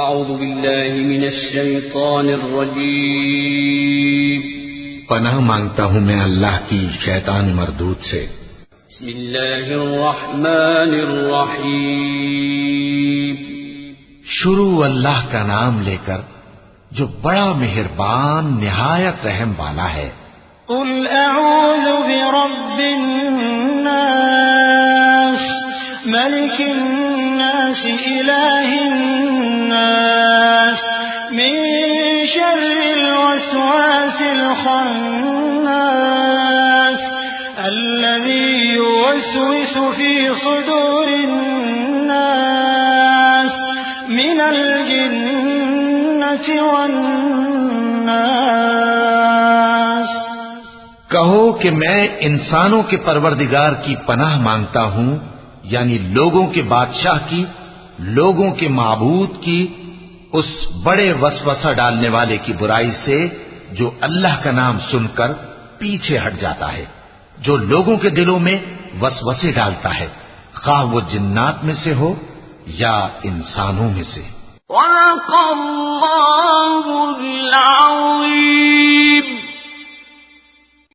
اعوذ باللہ من الشیطان الرجیم، پناہ مانگتا ہوں میں اللہ کی شیطان مردود سے۔ بسم اللہ الرحمن الرحیم، شروع اللہ کا نام لے کر جو بڑا مہربان نہایت رحم والا ہے۔ قل اعوذ برب الناس ملک الناس الہ الناس من شر الوسواس الخناس الذي يوسوس في صدور الناس من الجنة والناس۔ کہو کہ میں انسانوں کے پروردگار کی پناہ مانگتا ہوں، یعنی لوگوں کے بادشاہ کی، لوگوں کے معبود کی، اس بڑے وسوسہ ڈالنے والے کی برائی سے جو اللہ کا نام سن کر پیچھے ہٹ جاتا ہے، جو لوگوں کے دلوں میں وسوسے ڈالتا ہے، خواہ وہ جنات میں سے ہو یا انسانوں میں سے۔ وَلَقَ اللَّهُ